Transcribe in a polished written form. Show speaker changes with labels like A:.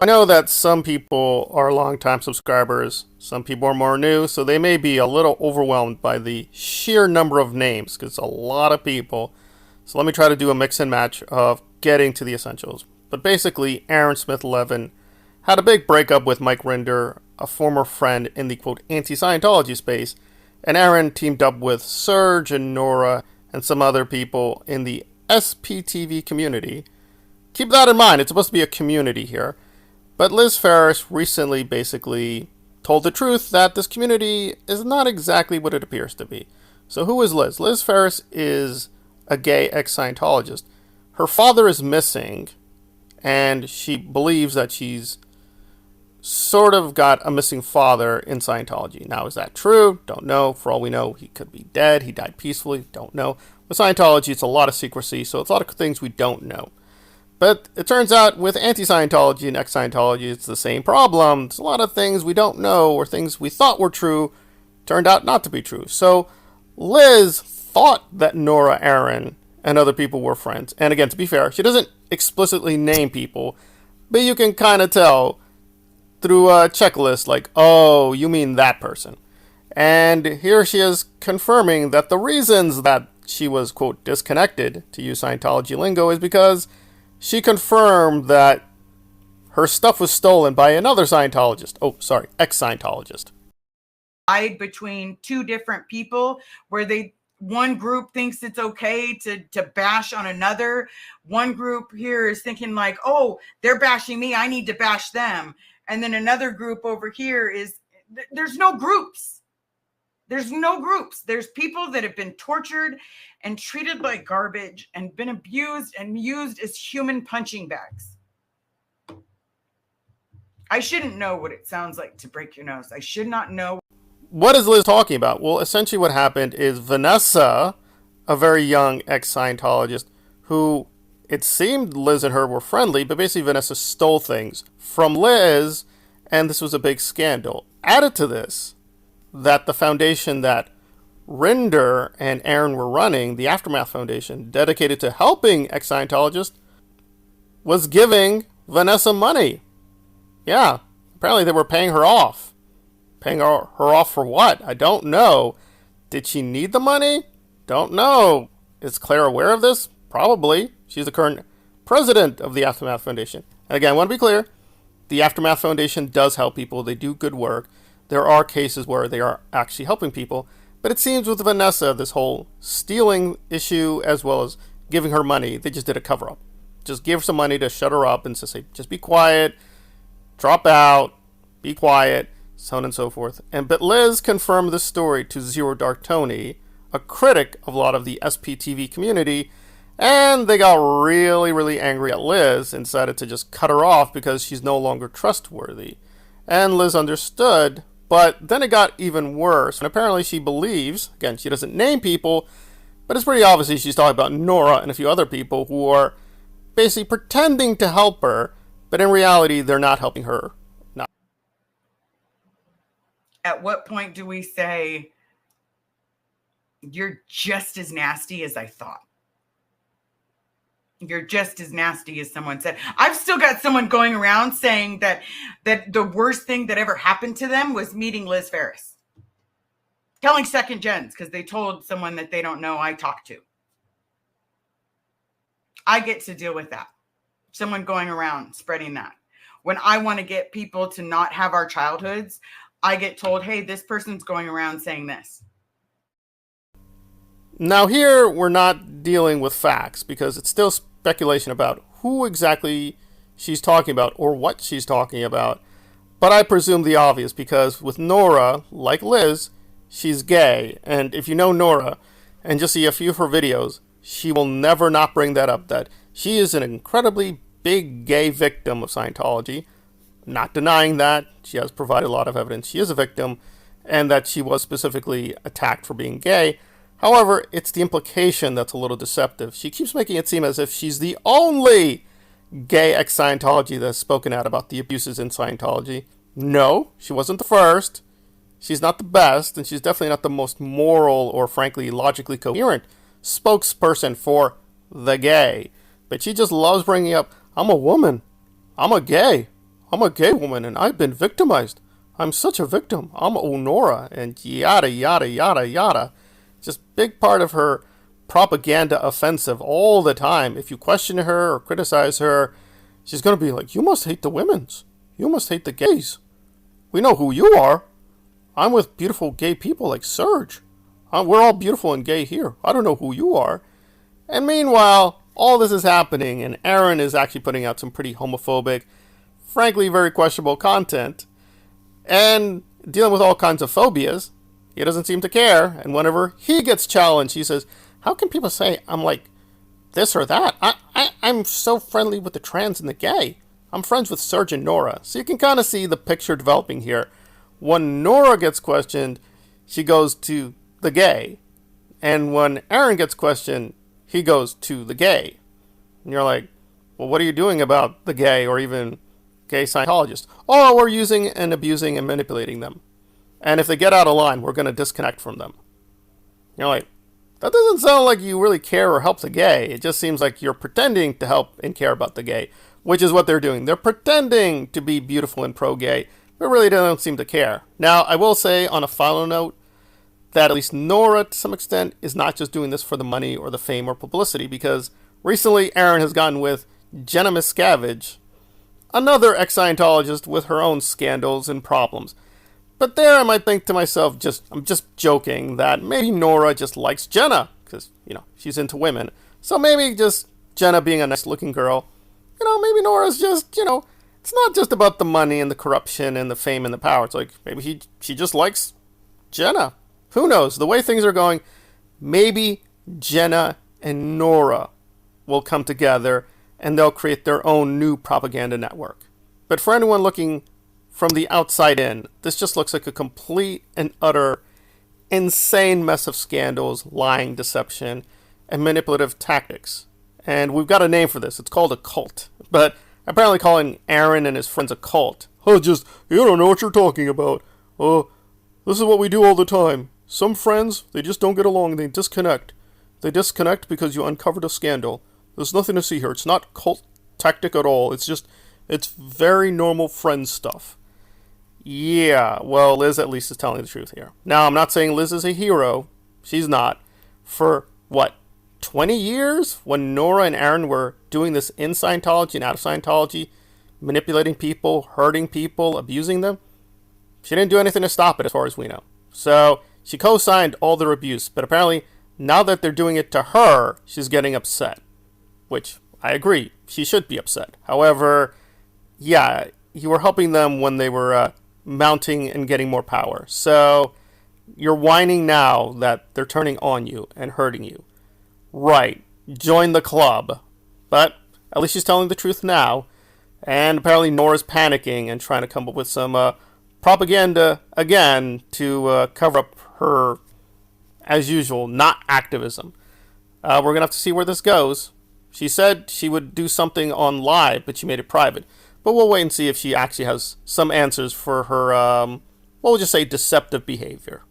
A: I know that some people are longtime subscribers, some people are more new, so they may be a little overwhelmed by the sheer number of names, because it's a lot of people. So let me try to do a mix and match of getting to the essentials. But basically, Aaron Smith-Levin had a big breakup with Mike Rinder, a former friend in the quote anti-Scientology space, and Aaron teamed up with Serge and Nora and some other people in the SPTV community. Keep that in mind, it's supposed to be a community here. But Liz Ferris recently basically told the truth that this community is not exactly what it appears to be. So who is Liz? Liz Ferris is a gay ex-Scientologist. Her father is missing, and she believes that she's sort of got a missing father in Scientology. Now, is that true? Don't know. For all we know, he could be dead. He died peacefully. Don't know. With Scientology, it's a lot of secrecy, so it's a lot of things we don't know. But it turns out with anti-Scientology and ex-Scientology, it's the same problem. There's a lot of things we don't know, or things we thought were true turned out not to be true. So Liz thought that Nora, Aaron, and other people were friends. And again, to be fair, she doesn't explicitly name people, but you can kind of tell through a checklist like, oh, you mean that person. And here she is confirming that the reasons that she was, quote, disconnected, to use Scientology lingo, is because she confirmed that her stuff was stolen by another Scientologist. Oh, sorry, ex-Scientologist.
B: Between two different people where one group thinks it's okay to bash on another. One group here is thinking like, oh, they're bashing me, I need to bash them. And then another group over here is, there's no groups. There's no groups. There's people that have been tortured and treated like garbage and been abused and used as human punching bags. I shouldn't know what it sounds like to break your nose. I should not know.
A: What is Liz talking about? Well, essentially what happened is Vanessa, a very young ex-Scientologist, who it seemed Liz and her were friendly, but basically Vanessa stole things from Liz, and this was a big scandal. Added to this, that the foundation that Rinder and Aaron were running, the Aftermath Foundation, dedicated to helping ex-Scientologists, was giving Vanessa money. Yeah, apparently they were paying her off. Paying her off for what? I don't know. Did she need the money? Don't know. Is Claire aware of this? Probably. She's the current president of the Aftermath Foundation. And again, I want to be clear. The Aftermath Foundation does help people. They do good work. There are cases where they are actually helping people. But it seems with Vanessa, this whole stealing issue as well as giving her money, they just did a cover-up. Just give some money to shut her up and just say, just be quiet, drop out, be quiet, so on and so forth. But Liz confirmed this story to Zero Dark Tony, a critic of a lot of the SPTV community, and they got really, really angry at Liz and decided to just cut her off because she's no longer trustworthy. And Liz understood, but then it got even worse. And apparently she believes, again, she doesn't name people, but it's pretty obvious she's talking about Nora and a few other people who are basically pretending to help her, but in reality, they're not helping her. No.
B: At what point do we say, you're just as nasty as I thought? You're just as nasty as someone said. I've still got someone going around saying that the worst thing that ever happened to them was meeting Liz Ferris. Telling second gens because they told someone that they don't know I talked to. I get to deal with that. Someone going around spreading that. When I want to get people to not have our childhoods, I get told, hey, this person's going around saying this.
A: Now here, we're not dealing with facts because it's still speculation about who exactly she's talking about or what she's talking about. But I presume the obvious because with Nora, like Liz, she's gay. And if you know Nora and just see a few of her videos, she will never not bring that up, that she is an incredibly big gay victim of Scientology. Not denying that. She has provided a lot of evidence she is a victim and that she was specifically attacked for being gay. However, it's the implication that's a little deceptive. She keeps making it seem as if she's the only gay ex-Scientology that's spoken out about the abuses in Scientology. No, she wasn't the first. She's not the best, and she's definitely not the most moral or, frankly, logically coherent spokesperson for the gay. But she just loves bringing up, I'm a woman. I'm a gay. I'm a gay woman and I've been victimized. I'm such a victim. I'm Nora, and yada, yada, yada, yada. Just big part of her propaganda offensive all the time. If you question her or criticize her, she's going to be like, you must hate the women's. You must hate the gays. We know who you are. I'm with beautiful gay people like Serge. We're all beautiful and gay here. I don't know who you are. And meanwhile, all this is happening, and Aaron is actually putting out some pretty homophobic, frankly very questionable content, and dealing with all kinds of phobias. He doesn't seem to care, and whenever he gets challenged, he says, how can people say I'm like this or that? I'm so friendly with the trans and the gay. I'm friends with Serge and Nora. So you can kind of see the picture developing here. When Nora gets questioned, she goes to the gay. And when Aaron gets questioned, he goes to the gay. And you're like, well, what are you doing about the gay or even gay Scientologists? Oh, we're using and abusing and manipulating them. And if they get out of line, we're going to disconnect from them. You're like, that doesn't sound like you really care or help the gay. It just seems like you're pretending to help and care about the gay, which is what they're doing. They're pretending to be beautiful and pro-gay, but really don't seem to care. Now, I will say on a final note that at least Nora, to some extent, is not just doing this for the money or the fame or publicity, because recently Aaron has gotten with Jenna Miscavige, another ex-Scientologist with her own scandals and problems. But there I might think to myself, I'm just joking, that maybe Nora just likes Jenna, because, she's into women. So maybe just Jenna being a nice-looking girl, maybe Nora's just, it's not just about the money and the corruption and the fame and the power. It's like, maybe she just likes Jenna. Who knows? The way things are going, maybe Jenna and Nora will come together and they'll create their own new propaganda network. But for anyone looking from the outside in, this just looks like a complete and utter insane mess of scandals, lying, deception, and manipulative tactics. And we've got a name for this. It's called a cult. But apparently calling Aaron and his friends a cult. You don't know what you're talking about. This is what we do all the time. Some friends, they just don't get along and they disconnect. They disconnect because you uncovered a scandal. There's nothing to see here. It's not cult tactic at all. It's very normal friend stuff. Yeah, well, Liz at least is telling the truth here. Now, I'm not saying Liz is a hero. She's not. For, 20 years? When Nora and Aaron were doing this in Scientology and out of Scientology, manipulating people, hurting people, abusing them, she didn't do anything to stop it as far as we know. So, she co-signed all their abuse, but apparently, now that they're doing it to her, she's getting upset. Which, I agree, she should be upset. However, yeah, you were helping them when they were mounting and getting more power. So, you're whining now that they're turning on you and hurting you. Right, join the club. But at least she's telling the truth now. And apparently Nora's panicking and trying to come up with some propaganda again to cover up her, as usual, not activism. We're going to have to see where this goes. She said she would do something on live, but she made it private. But we'll wait and see if she actually has some answers for her, we'll just say deceptive behavior.